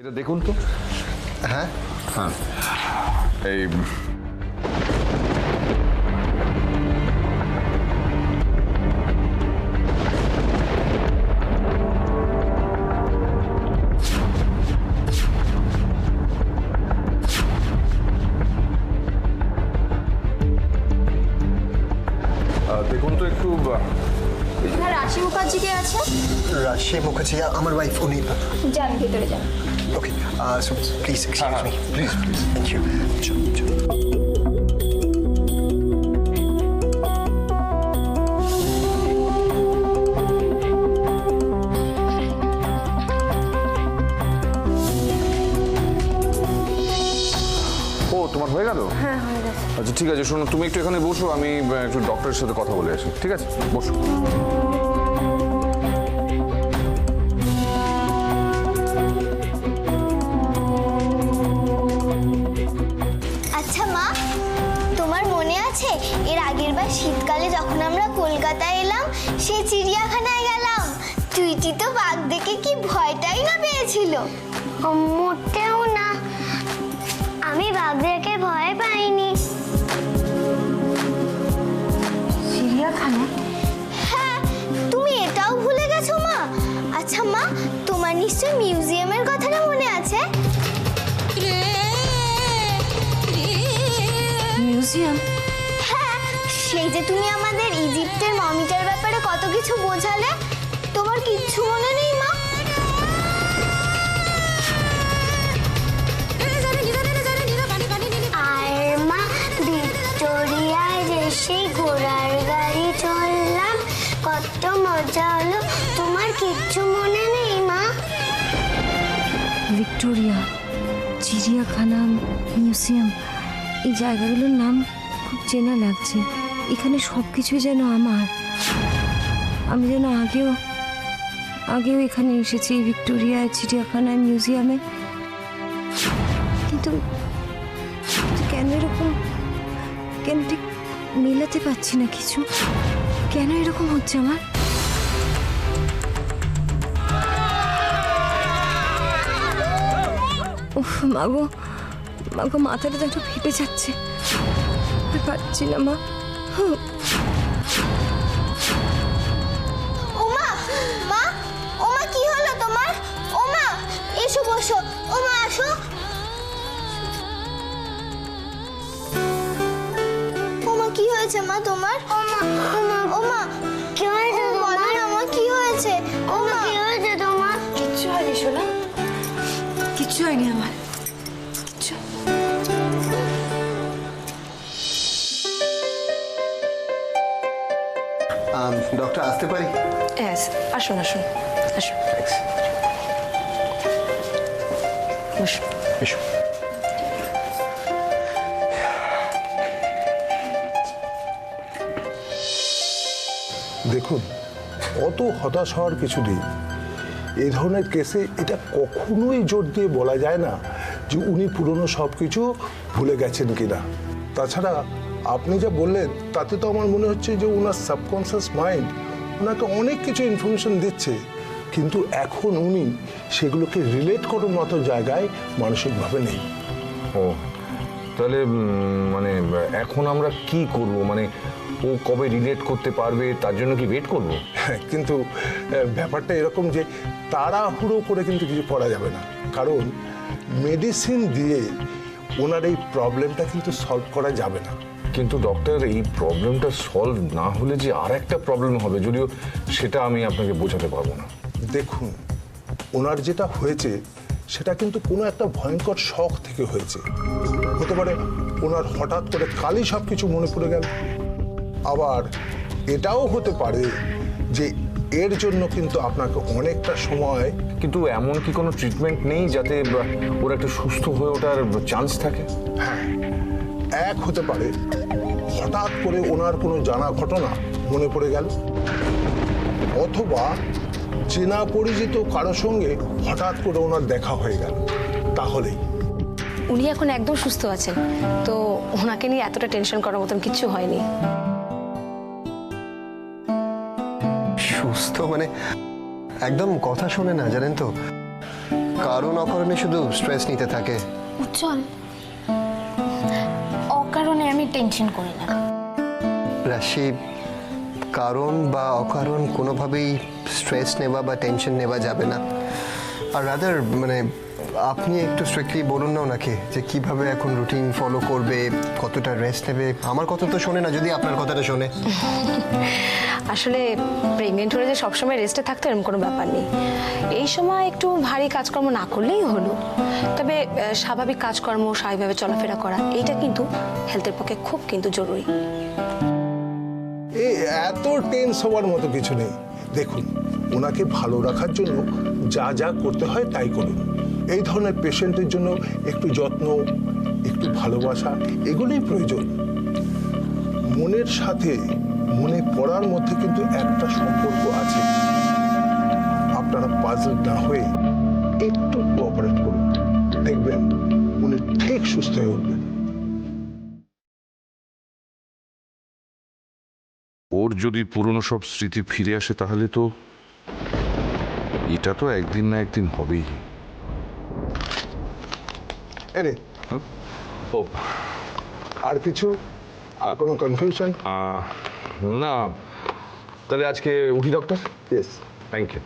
এটা দেখুন তো। হ্যাঁ হ্যাঁ, এই দেখুন তো একটু। এখানে রাশি মুখার্জি কে আছে? রাশি মুখার্জি আমার ওয়াইফ, উনি। যান ভেতরে যান। Okay so please excuse me. Please please. Thank you. ও, তোমার হয়ে গেল? হ্যাঁ হয়ে গেছে। আচ্ছা ঠিক আছে, শোনো তুমি একটু এখানে বসো, আমি একটু ডক্টরের সাথে কথা বলে আসি। ঠিক আছে, বসো। আচ্ছা মা, তোমার মনে আছে এর আগের বার শীতকালে যখন আমরা কলকাতায় এলাম, সেই চিড়িয়াখানায় গেলাম, তুইটি তো বাঘ দেখে কি ভয়টাই না পেয়েছিল। মোটেও না, আমি বাঘ দেখে ভয় পাইনি। চিড়িয়াখানা? হ্যাঁ, তুমি এটাও ভুলে গেছো মা? আচ্ছা মা, তোমার নিশ্চয়ই মিউজিয়ামের কথাটা মনে আছে? মিউজিয়াম? হ্যাঁ, সেই যে তুমি আমাদের ইজিপ্টের মমিটার ব্যাপারে কত কিছু বোঝালে, তোমার কিচ্ছু মনে নেই মা? আর মা, ভিক্টোরিয়ায় যে সেই ঘোড়ার গাড়ি চললাম, কত মজা হলো, তোমার কিচ্ছু মনে নেই মা? ভিক্টোরিয়া, চিড়িয়াখানা, মিউজিয়াম, এই জায়গাগুলোর নাম খুব চেনা লাগছে। এখানে সব কিছুই যেন আমার। আমি যেন আগেও এখানে এসেছি, ভিক্টোরিয়ায়, চিড়িয়াখানায়, মিউজিয়ামে। কিন্তু কেন এরকম, কেন ঠিক মেলাতে পারছি না কিছু। কেন এরকম হচ্ছে আমার? উফ, মাগো মাথাটা তো একটু ফেটে যাচ্ছে, আর পারছি না মা। ওমা, মা, ওমা কি হলো তোমার? ওমা, এসো বসো। ওমা আসো। ওমা কি হয়েছে মা তোমার? ওমা ওমা কি হয়েছে তোমার? ওমা কি হয়েছে? ওমা কি হয়েছে তোমার? কিচ্ছু হয়নি শোনা, কিচ্ছু হয়নি আমার, কিচ্ছু। ডক্টর আসতে পারি? হ্যাঁ আসুন আসুন আসুন, বসুন। এসো। দেখুন, অত হতাশ হওয়ার কিছু নেই। এই ধরনের কেসে এটা কখনোই জোর দিয়ে বলা যায় না যে উনি পুরনো সব কিছু ভুলে গেছেন কিনা। তাছাড়া আপনি যা বললেন তাতে তো আমার মনে হচ্ছে যে ওনার সাবকনসিয়াস মাইন্ড ওনাকে অনেক কিছু ইনফরমেশন দিচ্ছে, কিন্তু এখন উনি সেগুলোকে রিলেট করার মতো জায়গায় মানসিকভাবে নেই। ও, তাহলে মানে এখন আমরা কি করব? মানে ও কবে রিলেট করতে পারবে তার জন্য কি ওয়েট করব? হ্যাঁ, কিন্তু ব্যাপারটা এরকম যে তাড়াহুড়ো করে কিন্তু কিছু করা যাবে না, কারণ মেডিসিন দিয়ে ওনার এই প্রবলেমটা কিন্তু সলভ করা যাবে না। কিন্তু ডক্টর, এই প্রবলেমটা সলভ না হলে যে আর একটা প্রবলেম হবে, যদিও সেটা আমি আপনাকে বোঝাতে পারবো না। দেখুন, ওনার যেটা হয়েছে সেটা কিন্তু কোনো একটা ভয়ঙ্কর শখ থেকে হয়েছে। হতে পারে ওনার হঠাৎ করে কালই সব কিছু মনে পড়ে গেল। আবার এটাও হতে পারে যে এর জন্য কিন্তু আপনাকে অনেকটা সময়। কিন্তু এমন কি কোনো ট্রিটমেন্ট নেই যাতে ওর একটা সুস্থ হয়ে ওঠার চান্স থাকে? হ্যাঁ, এক হতে পারে হঠাৎ করে ওনার কোনো জানা ঘটনা মনে পড়ে গেল, অথবা চেনা পরিচিত কারো সঙ্গে হঠাৎ করে ওনার দেখা হয়ে গেল। তাহলেই উনি এখন একদম সুস্থ আছেন, তো ওনাকে নিয়ে এতটা টেনশন করার মতন কিচ্ছু হয়নি। সুস্থ মানে একদম কথা শোনে না, জানেন তো। কারণ অকারণে শুধু স্ট্রেস নিতে থাকে। উজ্জ্বল, অকারণে আমি টেনশন করি না। রাশি, কারণ বা অকারণ কোনোভাবেই স্ট্রেস নেওয়া বা টেনশন নেওয়া যাবে না। আর রাদার মানে আপনি একটু স্ট্রিক্টলি বলুন না ওনাকে যে কিভাবে এখন রুটিন ফলো করবে, কতটা রেস্ট নেবে। আমার কথা তো শোনে না, যদি আপনার কথাটা শোনে। আসলে প্রেগনেন্ট হলে যে সবসময় রেস্টে থাকতো এরকম কোনো ব্যাপার নেই। এই সময় একটু ভারী কাজকর্ম না করলেই হলো। তবে স্বাভাবিক কাজকর্ম, স্বাভাবিকভাবে চলাফেরা করা, এইটা কিন্তু হেলথের পক্ষে খুব কিন্তু জরুরি। এই এত টেন্স হওয়ার মতো কিছু নেই। দেখুন, ওনাকে ভালো রাখার জন্য যা যা করতে হয় তাই করুন। এই ধরনের পেশেন্টের জন্য একটু যত্ন, একটু ভালোবাসা, এগুলোই প্রয়োজন। মনের সাথে মনে পড়ার মধ্যে কিন্তু একটা সম্পর্ক আছে। আপনারা পাজল না হয়ে একটু কোঅপারেট করুন, দেখবেন উনি ঠিক সুস্থ হয়ে উঠবেন। ওর যদি পুরনো সব স্মৃতি ফিরে আসে তাহলে তো এটা তো একদিন না একদিন হবেই। এরে, ও আর কিছু, আর কোনো কনফিউশন? না, তাহলে আজকে উঠি ডক্টর। ইয়েস। Thank you.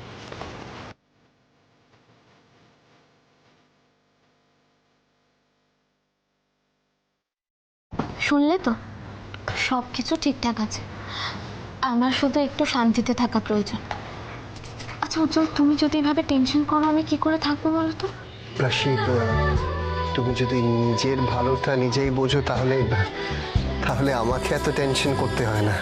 শুনলে তো, সব কিছু ঠিকঠাক আছে। আমার শুধু একটু শান্তিতে থাকা প্রয়োজন। আচ্ছা উজ্জ্বল, তুমি যদি এভাবে টেনশন করো আমি কি করে থাকবো বলো তো? রাশি, তুমি যদি নিজের ভালোটা নিজেই বোঝো তাহলে তাহলে আমাকে এত টেনশন করতে হয় না।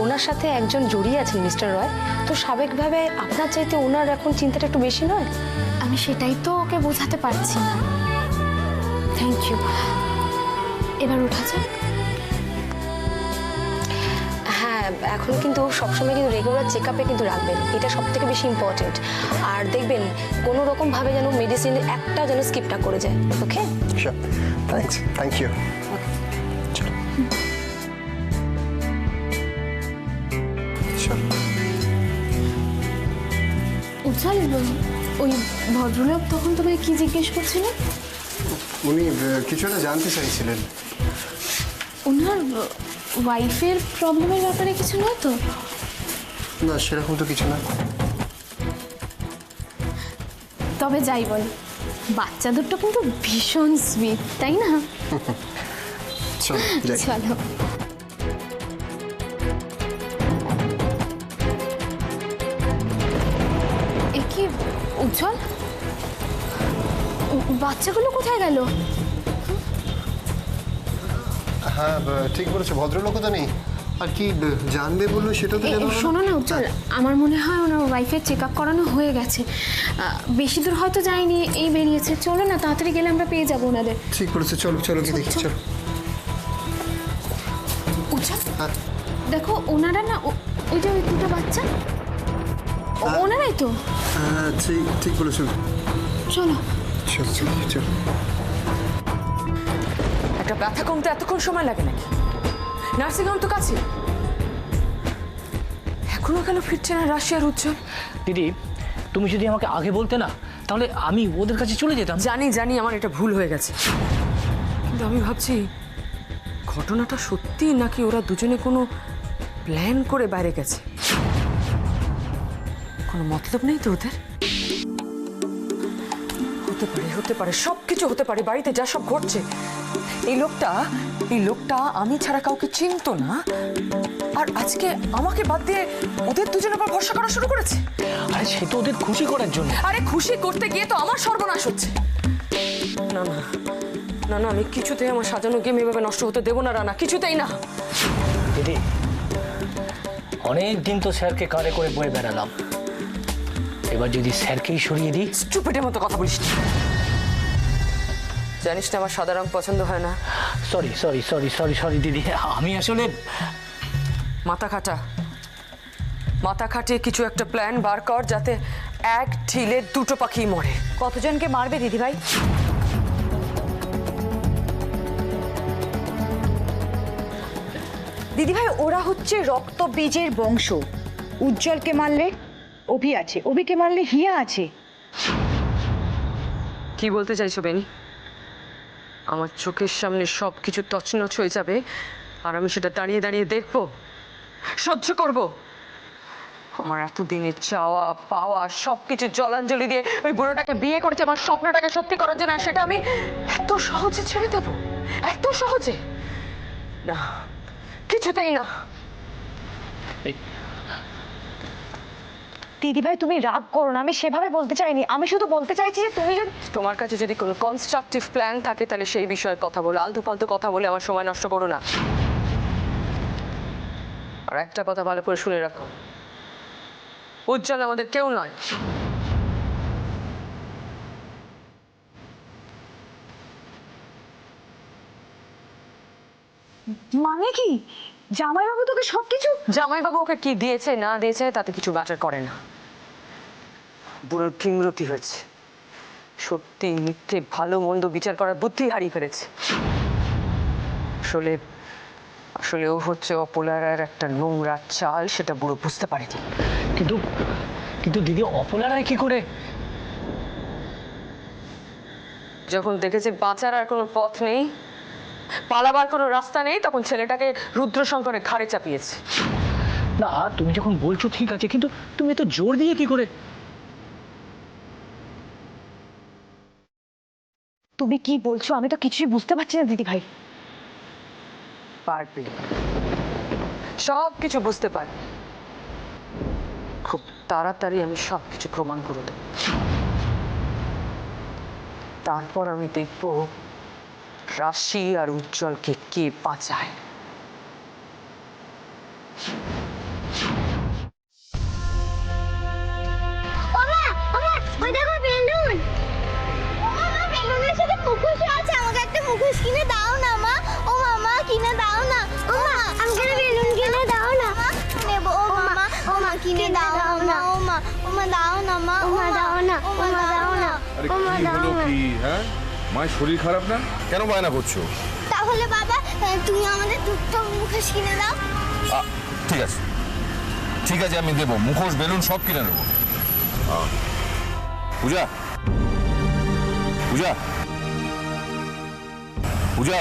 ওনার সাথে একজন জড়িয়ে আছেন মিস্টার রয়, তো স্বাভাবিকভাবে আপনার চাইতে ওনার এখন চিন্তাটা একটু বেশি নয়? আমি সেটাই তো ওকে বোঝাতে পারছি না। Thank you. এবার ওঠা যাক। হ্যাঁ, এখন কিন্তু সবসময় কিন্তু রেগুলার চেক আপে কিন্তু রাখবেন, এটা সব থেকে বেশি ইম্পর্টেন্ট। আর দেখবেন কোনো রকম ভাবে যেন মেডিসিন একটা যেন স্কিপ না করে যায়। Okay, sure. Thanks, thank you. Ujjwal, ওই ভদ্রলোক তখন তোমায় কি জিজ্ঞেস করছিলেন? উনি কিছু একটা জানতে চাইছিলেন। ওনার ওয়াইফের প্রবলেমের ব্যাপারে কিছু নয় তো? না, সেরকম তো কিছু না। তবে যাই বল, বাচ্চা দুটো কিন্তু ভীষণ সুইট, তাই না? চলো যাই। চলো। এ কি উজ্জ্বল, বাচ্চাগুলো কোথায় গেল? হ্যাঁ, ঠিক বলেছো, ভদ্রলোকও তো নেই। আর কি জানবে বললো সেটা তো জানো না। শোনো না উজ্জ্বল, আমার মনে হয় ওনার ওয়াইফের চেক আপ করানো হয়ে গেছে। বেশি দূর হয়তো যায়নি, এই বেরিয়েছে। চলো না, তাড়াতাড়ি গেলে আমরা পেয়ে যাবো ওনাদের। ঠিক বলেছো, চলো চলো কি দেখি, চলো। উজ্জ্বল, হ্যাঁ। দেখো ওনারা না, ওই যে ওই দুটো বাচ্চা, ওনারাই তো। হ্যাঁ, ঠিক বলেছো। চলো চলো চলো। একটা ব্যথা কমতে এতক্ষণ সময় লাগে নাকি? নার্সিংহোম তো কাছে। এখনো কেন ফিরছে না রাশিয়ার উজ্জ্বল? দিদি, তুমি যদি আমাকে আগে বলতে না, তাহলে আমি ওদের কাছে চলে যেতাম। জানি আমার এটা ভুল হয়ে গেছে, কিন্তু আমি ভাবছি ঘটনাটা সত্যি নাকি ওরা দুজনে কোনো প্ল্যান করে বাইরে গেছে। কোনো মতলব নেই তো ওদের? হতে পারে সব কিছু হতে পারে। বাড়িতে যা সব ঘটছে, এই লোকটা আমি ছাড়া কাউকে চিনতো না, আর আজকে আমাকে বাদ দিয়ে ওদের দুজনের উপর ভরসা করা শুরু করেছে। আরে সে তো ওদের খুশি করার জন্য। আরে খুশি করতে গিয়ে তো আমার সর্বনাশ হচ্ছে। না না না না, আমি কিছুতেই আমার সাজানো গেম এভাবে নষ্ট হতে দেবো না রানা, কিছুতেই না। দিদি, অনেক দিন তো স্যারকে কাঁধে করে বয়ে বেড়ালাম, এবার যদি স্যারকেই সরিয়ে দিই। স্টুপিডের মতো কথা বলিস না। জানিস না আমার সাদা রং পছন্দ হয় না। সরি দিদি, আমি আসলে মাথা খাটিয়ে কিছু একটা প্ল্যান বার কর, যাতে এক ঢিলে দুটো পাখি মরে। কতজনকে মারবে দিদিভাই? দিদিভাই, ওরা হচ্ছে রক্ত বীজের বংশ। উজ্জ্বলকে মারলে অভি আছে, অভিকে মারলে হিয়া আছে। কি বলতে চাইছো বেনি? আমার চোখের সামনে সব কিছু তছনছ হয়ে যাবে আর আমি সেটা দাঁড়িয়ে দাঁড়িয়ে দেখবো, সহ্য করব? আমার এতদিনের চাওয়া পাওয়া সব কিছু জলাঞ্জলি দিয়ে ওই বুড়োটাকে বিয়ে করেছে আমার স্বপ্নটাকে সত্যি করার জন্য, আর সেটা আমি এত সহজে ছেড়ে দেবো? এত সহজে না, কিছুতেই না। দিদি ভাই তুমি রাগ করো না, আমি সেভাবে বলতে চাইনি, আমি শুধু বলতে চাইছি যে তুমি যদি তোমার কাছে যদি কোনো কনস্ট্রাকটিভ প্ল্যান থাকে তাহলে সেই বিষয়ে কথা বলো, আলতু ফালতু কথা বলে আমার সময় নষ্ট করো না। আর একটা কথা ভালো করে শুনে রাখো, উজ্জ্বল আমাদের কেউ নয়। মানে কি জামাইবাবু তোকে সবকিছু? জামাইবাবু ওকে কি দিয়েছে না দিয়েছে তাতে কিছু ম্যাটার করে না। বুড়োর কিংরতি হয়েছে, সত্যি মিথ্যে ভালো মন্দ বিচার করার বুদ্ধি হারিয়ে ফেলেছে। আসলে আসলে ও হচ্ছে অপলার একটা নোংরা চাল, সেটা বুড়ো বুঝতে পারেনি। কিন্তু কিন্তু দিদি অপলারায় কি করে? যখন দেখেছে বাঁচার আর কোনো পথ নেই, পালাবার কোনো রাস্তা নেই, তখন ছেলেটাকে রুদ্রশঙ্করের ঘাড়ে চাপিয়েছে। না তুমি যখন বলছো ঠিক আছে, কিন্তু তুমি এত জোর দিয়ে কি করে? তুমি কি বলছো আমি তো কিছুই বুঝতে পারছি না দিদি ভাই। পারবে, সব কিছু বুঝতে পারে, খুব তাড়াতাড়ি আমি সব কিছু প্রমাণ করে দেব। তারপর আমি দেখব রাশি আর উজ্জ্বলকে কে বাঁচায়। ওমা ওমা ওই দেখো বেলুন। ওমা মা বেলুনের সাথে মুখোশ আছে, আমাকে একটা মুখোশ কিনে দাও না মা। ও মামা কিনে দাও না। ওমা আমাকে একটা বেলুন কিনে দাও না। নেব ও মামা, ওমা কিনে দাও না। ওমা ওমা দাও না মা। ওমা দাও না, ওমা দাও না। ওমা দাও না। কি হ্যাঁ, মায়ের শরীর খারাপ না? কেন বায়না করছো? তাহলে বাবা তুমি আমাদের দুটো মুখোশ কিনে দাও। ঠিক আছে ঠিক আছে, আমি দেবো, মুখোশ বেলুন সব কিনে নেবো। পূজা পূজা পূজা,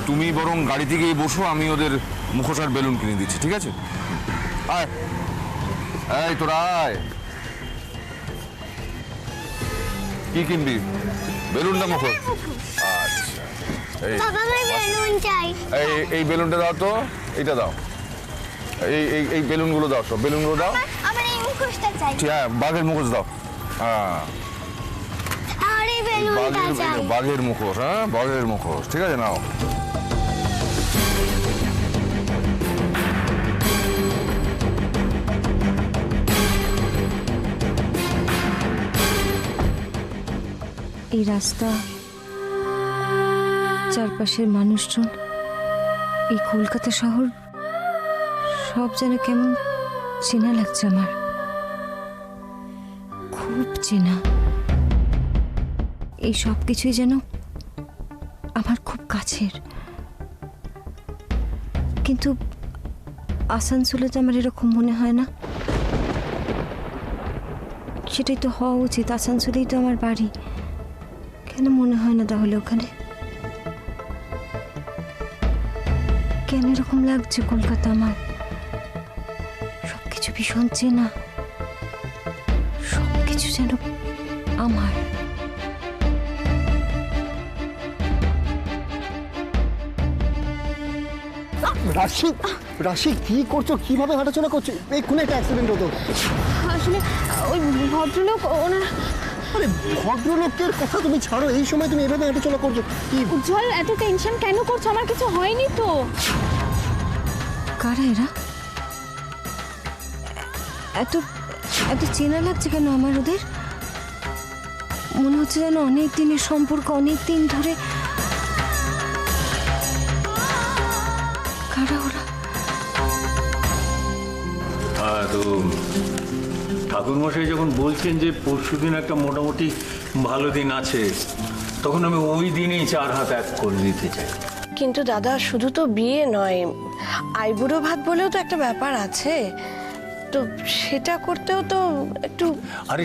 তুমি বরং গাড়িতে গিয়ে বসো, আমি ওদের মুখোশ আর বেলুন কিনে দিচ্ছি, ঠিক আছে? আয়, এই তোরা আয়। কি কিনবি, বেলুন না মুখোশ? আচ্ছা, এই বাবা আমি বেলুন চাই। এই বেলুনটা দাও তো, এইটা দাও, এই বেলুনগুলো দাও, সব বেলুনগুলো দাও। আমার এই মুখোশটা চাই। ঠিক, হ্যাঁ বাঘের মুখোশ দাও। হ্যাঁ আর এই বেলুনটা চাই। বাঘের মুখোশ, হ্যাঁ বাঘের মুখোশ, ঠিক আছে নাও। এই রাস্তা, চারপাশের মানুষজন, এই কলকাতা শহর, সব যেন কেমন চেনা লাগছে আমার, খুব চেনা। এই সব কিছুই যেন আমার খুব কাছের। কিন্তু আসানসোলে তো আমার এরকম মনে হয় না। সেটাই তো হওয়া উচিত, আসানসোলেই তো আমার বাড়ি। কেন মনে হয় না তাহলে ওখানে? কেন এরকম লাগছে কলকাতা আমার? সবকিছু ভীষণ চেনা, সবকিছু যেন আমার। রাশি, রাশি কি করছো? কিভাবে হাঁটাচলা করছো? এক্ষুনি একটা অ্যাক্সিডেন্ট হতো। আসলে ওই ভদ্রলোক ওনার আরে ভদ্রলোকের কথা তুমি ছাড়ো, এই সময় তুমি এভাবে হাঁটাচলা করছো কি? উজ্জ্বল এত টেনশন কেন করছো? আমার কিছু হয়নি তো। কারা এরা? এত এত চেনা লাগছে কেন আমার ওদের? মনে হচ্ছে যেন অনেক দিনের সম্পর্ক, অনেক দিন ধরে। কারা ওরা? তো ঠাকুরমশাই যখন বলছেন যে পরশুদিন একটা মোটামুটি ভালো দিন আছে, তখন আমি ওই দিনেই 4 হাত এক করে দিতে চাই। কিন্তু দাদা শুধু তো বিয়ে নয়, আইবুড়ো ভাত বলেও তো একটা ব্যাপার আছে, তো সেটা করতেও তো একটু। আরে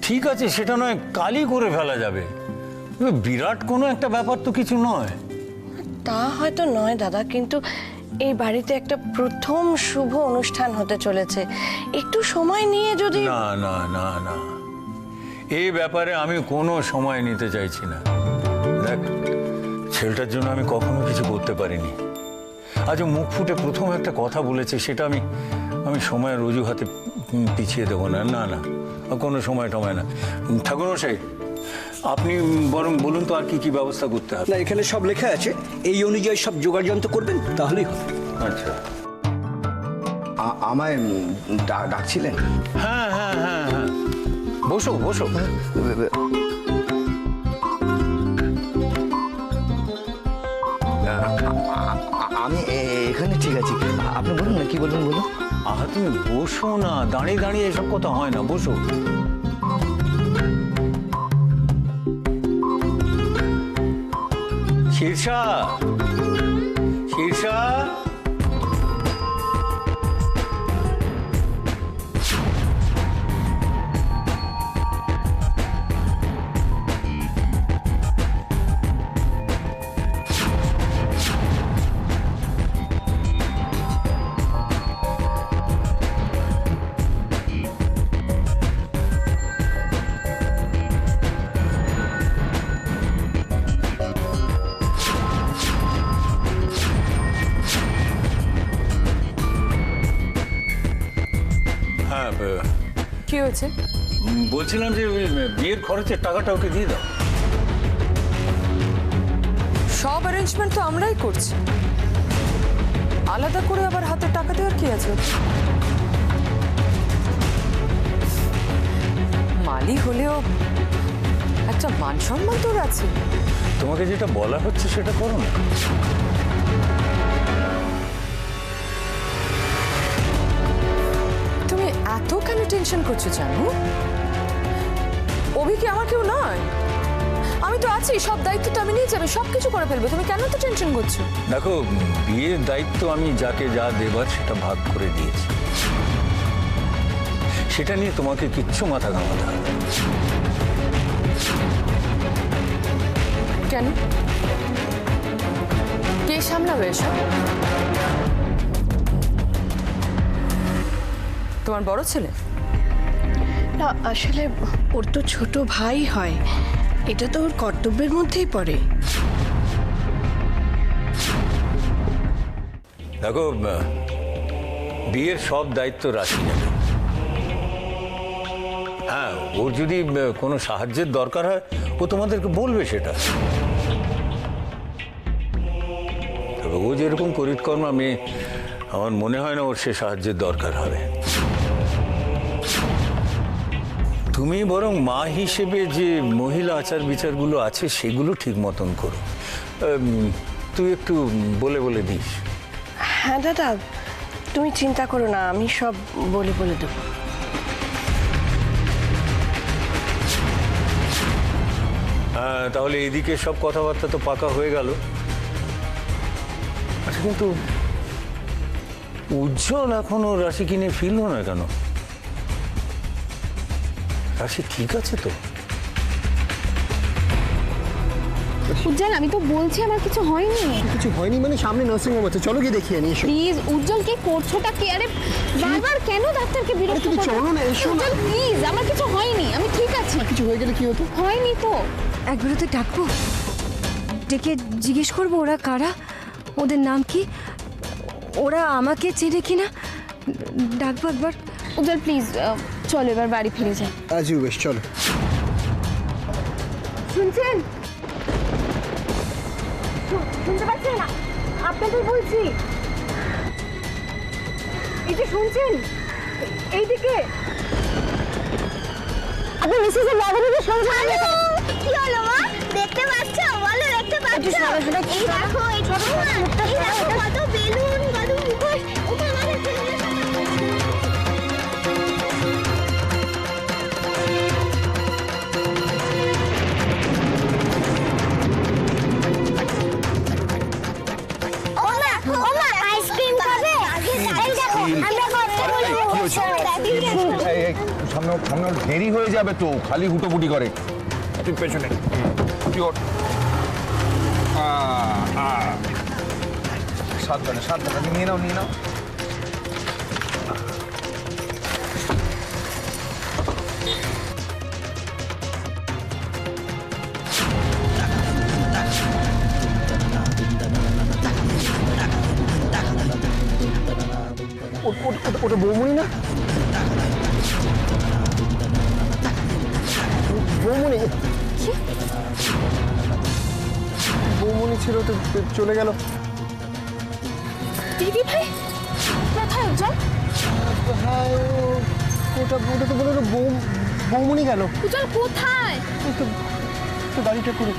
ঠিক আছে, সেটা নয় কালই করে ফেলা যাবে। বিরাট কোনো একটা ব্যাপার তো কিছু নয়। তা হয়তো নয় দাদা, কিন্তু এই বাড়িতে একটা প্রথম শুভ অনুষ্ঠান হতে চলেছে, একটু সময় নিয়ে যদি। না না না না, এই ব্যাপারে আমি কোনো সময় নিতে চাইছি না। দেখ, ছেলেটার জন্য আমি কখনো কিছু করতে পারিনি। আজ মুখ ফুটে প্রথম একটা কথা বলেছে, সেটা আমি সময়ের অজুহাতে পিছিয়ে দেবো না। না না, কোনো সময় টময় না। ঠাকুরমশাই, আপনি বরং বলুন তো আর কি কি ব্যবস্থা করতে হবে। না, এখানে সব লেখা আছে, এই অনুযায়ী সব জোগাড় যন্ত্র করবেন, তাহলেই হবে। আচ্ছা, আমায় ডাকছিলেন? হ্যাঁ হ্যাঁ হ্যাঁ হ্যাঁ, বসো বসো। আমি এখানে ঠিক আছি, আপনি বলুন না, কি বলুন বলুন। আহা, তুমি বসো না, দাঁড়িয়ে দাঁড়িয়ে এসব কথা হয় না, বসো। শীর্ষা, শীর্ষা, কি হয়েছে? বলছিলাম যে ওই বিয়ের খরচের টাকাটা ওকে দিয়ে দাও। সব অ্যারেঞ্জমেন্ট তো আমরাই করছি, আলাদা করে আবার হাতে টাকা দেওয়ার কি আছে? মালি হলেও একটা মান সম্মান তোর আছে। তোমাকে যেটা বলা হচ্ছে সেটা করো না। তুমি এত কেন টেনশন করছো জানো? অভি কি আমার কেউ নয়? আমি তো আছি, সব দায়িত্ব তো আমি নিয়ে যাবো, সব কিছু করে ফেলবো। তুমি কেন তো টেনশন করছো? দেখো, বিয়ের দায়িত্ব আমি যাকে যা দেবার সেটা ভাগ করে দিয়েছি, সেটা নিয়ে তোমাকে কিচ্ছু মাথা ঘামাতে হবে না। কেন? কে সামলাবে এসব? তোমার বড় ছেলে? না, আসলে ওর তো ছোট ভাই হয়, এটা তো ওর কর্তব্যের মধ্যেই পড়ে। দেখো, বিয়ের সব দায়িত্ব রাশি নেবে। হ্যাঁ, ওর যদি কোনো সাহায্যের দরকার হয় ও তোমাদেরকে বলবে সেটা। তবে ও যেরকম করিতকর্ম, আমার মনে হয় না ওর সে সাহায্যের দরকার হবে। তুমি বরং মা হিসেবে যে মহিলা আচার বিচারগুলো আছে সেগুলো ঠিক মতন করো। তুই একটু বলে বলে দিস। হ্যাঁ দাদা, তুমি চিন্তা করো না, আমি সব বলে বলে দেবো। হ্যাঁ, তাহলে এদিকে সব কথাবার্তা তো পাকা হয়ে গেল। আচ্ছা, কিন্তু উজ্জ্বল এখনো রাশি কিনে ফিরল না কেন? রাশি ঠিক আছে তো? উজ্জ্বল, আমি তো বলছি আমার কিছু হয়নি। কিছু হয়নি মানে? সামনে নার্সিং হোম আছে, চলো গিয়ে দেখিয়ে নিয়ে এসো। প্লিজ উজ্জ্বল, কি করছোটা কি? আরে বারবার কেন ডাক্তারকে বিরক্ত তুমি করছো? চলো না, এসো না। উজ্জ্বল প্লিজ, আমার কিছু হয়নি, আমি ঠিক আছি। কিছু হয়ে গেলে কি হতো? হয়নি তো। একবার তো ডাকবো, ডেকে জিজ্ঞেস করবো ওরা কারা, ওদের নাম কি, ওরা আমাকে চেনে কিনা। ডাকবো একবার। উজ্জ্বল প্লিজ, চলো এবার বাড়ি ফিরে যাই। আজ ইউ উইশ, চলো। শুনছেন? শুনতে পাচ্ছেন না? আপনাদের বলছি, এই যে শুনছেন, এইদিকে আপনি মিসেসের লাভের সঙ্গে। কি হলো মা? দেখতে পাচ্ছ? বলো, দেখতে পাচ্ছ? এই দেখো, এই দেখো কত বেলুন, কত মুখোশ। ওটা আমাদের ছেলেদের আইসক্রিম খাবে? এই দেখো, আমরা কত বলবো। সামনে দেরি হয়ে যাবে তো, খালি হুটোপুটি করে। তুই পেছনে তুই ওঠ। সাবধানে সাবধানে, নিয়ে নাও নিয়ে নাও। ওটা বৌমনি না? বৌমনি বৌমনি ছিল তো, চলে গেল। দিদি ভাই কোথায় উজ্জ্বল? হ্যাঁ, ওটা তো বললো বৌমনি গেল। উজ্জ্বল কোথায়? তো গাড়িটা করে